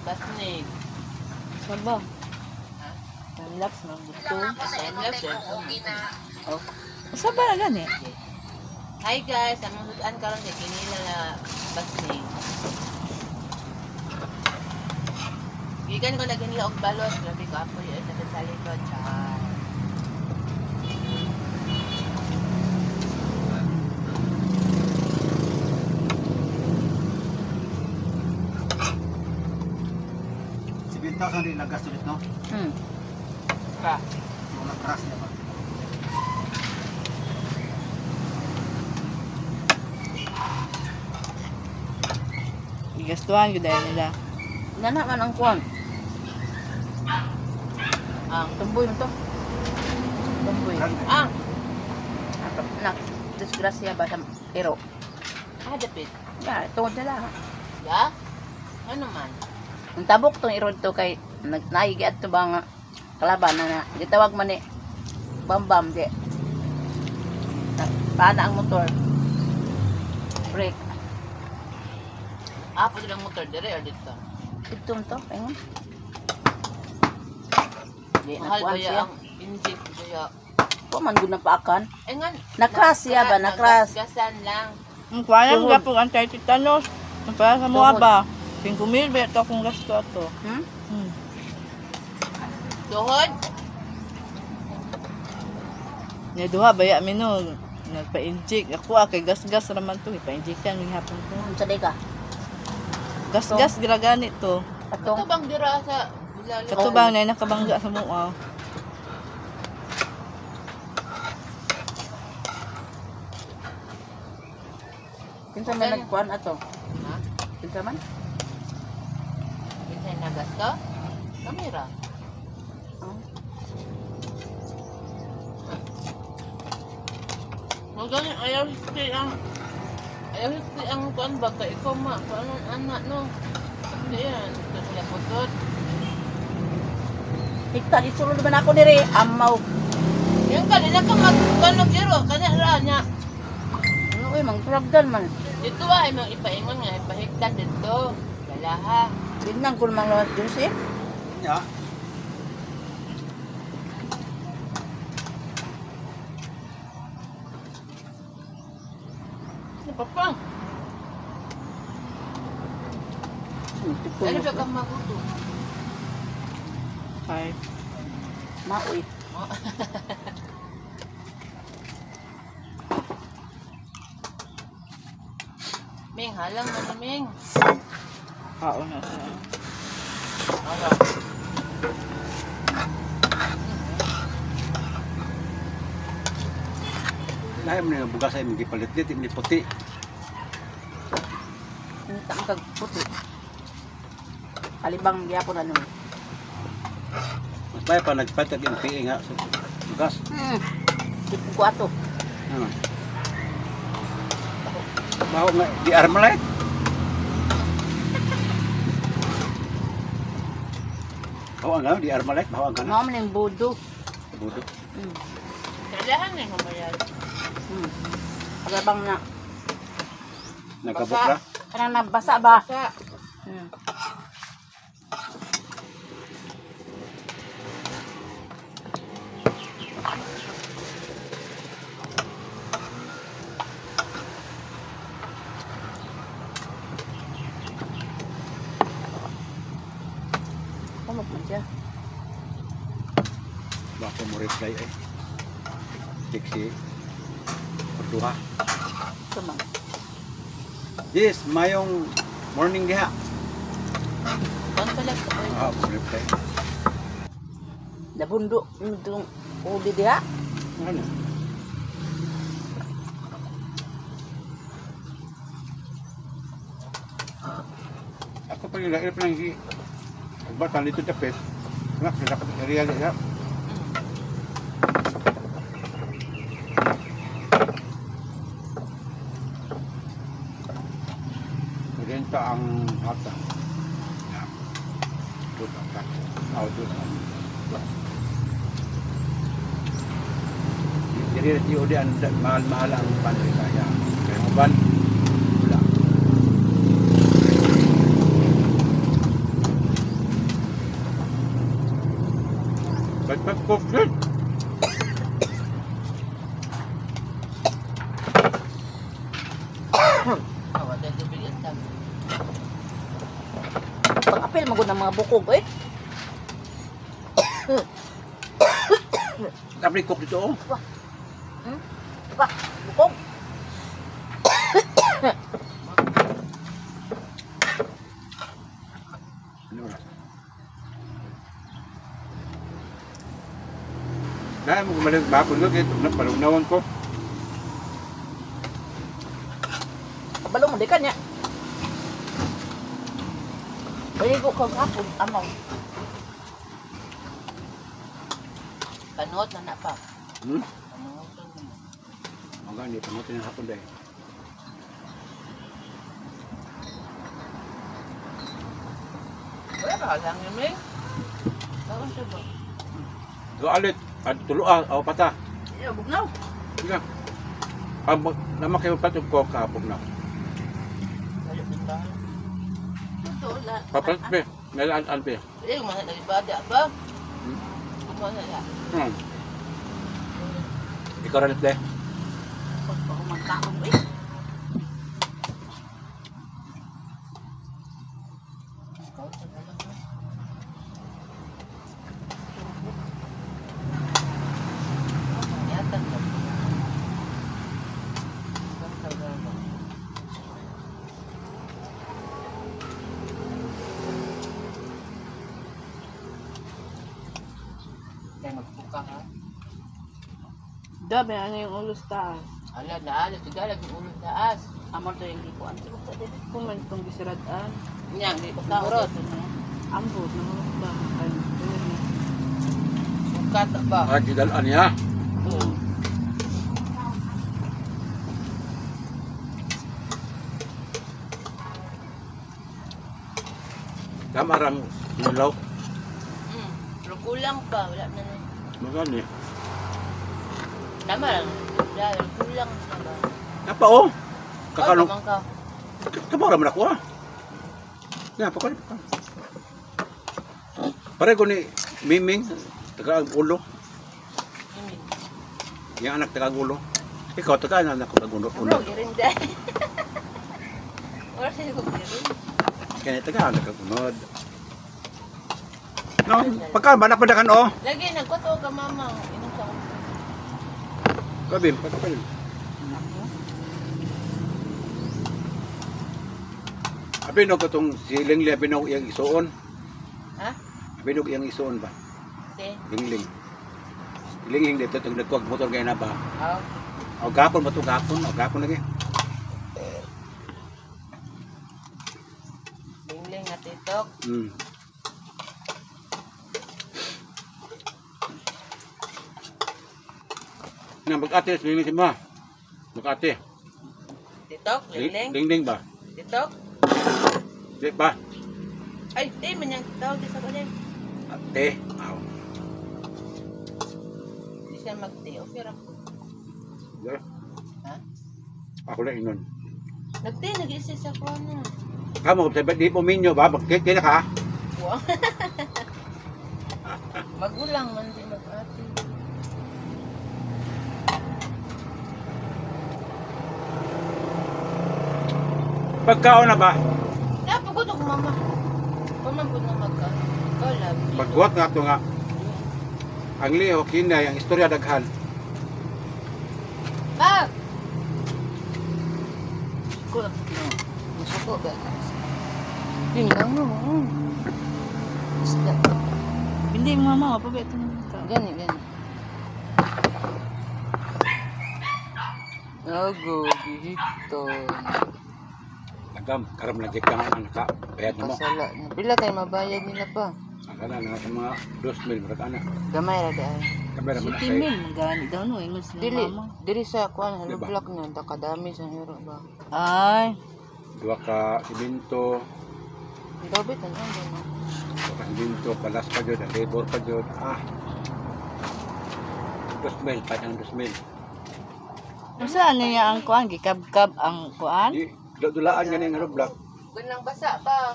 Basnig. Saba. Ha? Timelapse na gusto. Timelapse yan. Oh. Saba na gani. Hi guys, among sudan karon kay kinila na basnig. Gikan ko lagi nila og balot, grabe ko apoy sa likod. Char. $7,000 rin nagastos ulit, no? Ka. Walang crash niya ba? Igastuhan ko dahil nila. Nana man ang kuwan. Tumboy mo to. Tumboy. Nak, disgrasya ba sa ero? Dapit. Ya, tungod na lang. Ya? Ano man? Ang tabok tong irod to kay nagnaigi to ba nga kalaban na gitawag man ni bambam di. Paana ang motor. Brake. Pwede lang motor dire or dito? Itom to, ayun. Di Mahal nakuha ba siya. ang inject kaya? Ko man gud na paakan. Nga. Nakras siya ba? Nakras. Gasan lang. Ang kuwanan Tuhod. nga pong anti-tetanus. Para sa mga ba? 5,000 ba ito akong gasto ito. Tuhod? Naduha ba ya minun? Nagpa-inject. Ako kay gas-gas naman to. Ipa-injectan ng hapon ko. Sa ka. Gas-gas gilagani to. Ito Atong bang dira sa bulalo? Katubang na nakabangga sa mua. kinsa man nagkuan ato? Ha? Kinsa man? Kinsay nagasto? Kamera. Magaling ayaw history ang kuan ba kay ikaw ma kuan anak no. Hindi yan. Ito sila putot. Higta isulod man ako diri amaw. Yan kanina ka magkuan og iro kana ra nya. Ano oy mang tragdan man. Dito ay mang ipaingon nga ipahigtan dito. Dalaha. Dinang kun mang lawat dun siya. Ya. Papa. Ano ba kang maguto? Ay. Maoy. Ming, halang na ni Ming. Kao na siya. Ano? Lahat mo na bugas ay magipalit-lit, hindi puti. Nita ang kag puti. Kalibang gyapon ano. Mas bahay pa nagpalit ang MPA nga sa bugas. Tipo ko ato. Ano? Baho nga, di Armalite. Baho nga, di Armalite, baho nga na. Mao man yung budo. Budo. Kailangan na yung humayad. Kalabang na. Nagkabukra. Kanang nabasa ba? Sa. Kamot man siya. Baka mo reply eh. Tiksi. Perduha. Tumang. Yes, mayong morning diha. Kuan pala ko. Mo reply. Nabundo ndung uli dia. Ano? Ako pa yung lahir pa lang si Bata dito tapet. Nak, sila ka area niya. Renta ang hata. Doon ang hata. Doon ang jadi di ang mahal-mahal ang pantry kaya. Kaya uban, wala. Ba't cook din? Awa tayo tubig ang tag. Pag-apil, magod ng mga bukog eh. Tapos cook dito oh. Diba? Bukog. Ano oras? Dahil mo kumalit bakon ko, kaya napalunawan ko. Kabalo mo, di ka niya. Pwede ko kang hapon, amaw. Panuot na na pa. Hmm? Panuot na na. Ang gani, panutin yung hapon dahil. Wala ka lang yun, Ming. Bakit siya ba? Doalit, at tuluan, aw pata. Iya, bugnaw. Sige. Naman kayo patog ko kahapon na. Layo din ba? Ito, la. Papalit be, nalaan be. Eh, kumasa na ibada ba? Kumasa na. Ikaw rin be. Pag ako magkaong eh. Ikaw, ano lang ba? Yata ka. Kaya magbuka ka. Dabi, ano yung ulos taas? Ala na, tiga lagi ulo taas. Amor to yung likuan. Siguro sa din. Kuman itong gisiradaan. Nyang, di Tao pagkaurot. dito na. Ambot, naman ba? Ano, Sukat ba? Ah, gidalaan niya. Kamarang nilaw. Pero kulang pa, wala na na. Magani. Tama lang, dahil kulang na ba? Apa oh? Kakano? Kakano? Ka. Kabaw naman ako ah. Yan, pakali pa. Pare ko ni Miming, taga ulo. Yung anak taga ulo. Ikaw taga anak ko taga ulo. Ano, girin dahil. Wala sa'yo ko girin. Kaya taga anak ko unod. No, pagka ba napadakan oh. Lagi, nagkuto ka mama. Inom sa ako. Kabim, pagkapal. Abinog ko itong siling liya, abinog yung isuon. Ha? Abinog yung isuon ba? Si? Lingling. Lingling dito, itong nagkuwag motor kayo na ba? Oh. O gapon ba ito? Gapon? O gapon lagi. Lingling at itok. Na, mag-ate, lingling si ma. Mag-ate. Titok, lingling. Lingling ba? Titok. Di ba? Ay, di man yung tawag di sa kunin. Ate. Aw. Hindi siya mag-ti. Okay lang po. Yeah. Ha? Ako lang inon. Nag-ti, nag-isa sa kunin. Kamu, sabi, di po minyo ba? Bakit kaya ka? Wow. Magulang man din mag-ati. Pagkaon na ba? Napagod ako mama. Pamambod na magka. Ikaw love. Pagbuhat nga ito nga. Ang liho, kinay, ang istorya daghan. Ba! Ko lang. Masuko ba? Yun lang mo. Isda. Hindi, mama, mapabit ito naman ka. Gani, gani. Nago, gihito. Nagam, karam lagi ka nga naka. Bayad na mo. Pasala. Pila kayo mabayad nila pa? Ang kana nga sa mga 2,000 murag ana. Gamay ra dahil. Kamera mo na City kay. Mill, magani daw no, ingos na Dili, mama. dili sa kuan, Diba? halublock na, takadami sa hero ba? Ay, Duwa ka simento, Ang dobit, ano ang gano'n? duwa ka simento, balas pa jud, labor pa jud. Ah. 2,000, patang 2,000. saan niya ang kuan? Gikabkab ang kuan? Di dulaan nga ning block. Ganang basa pa.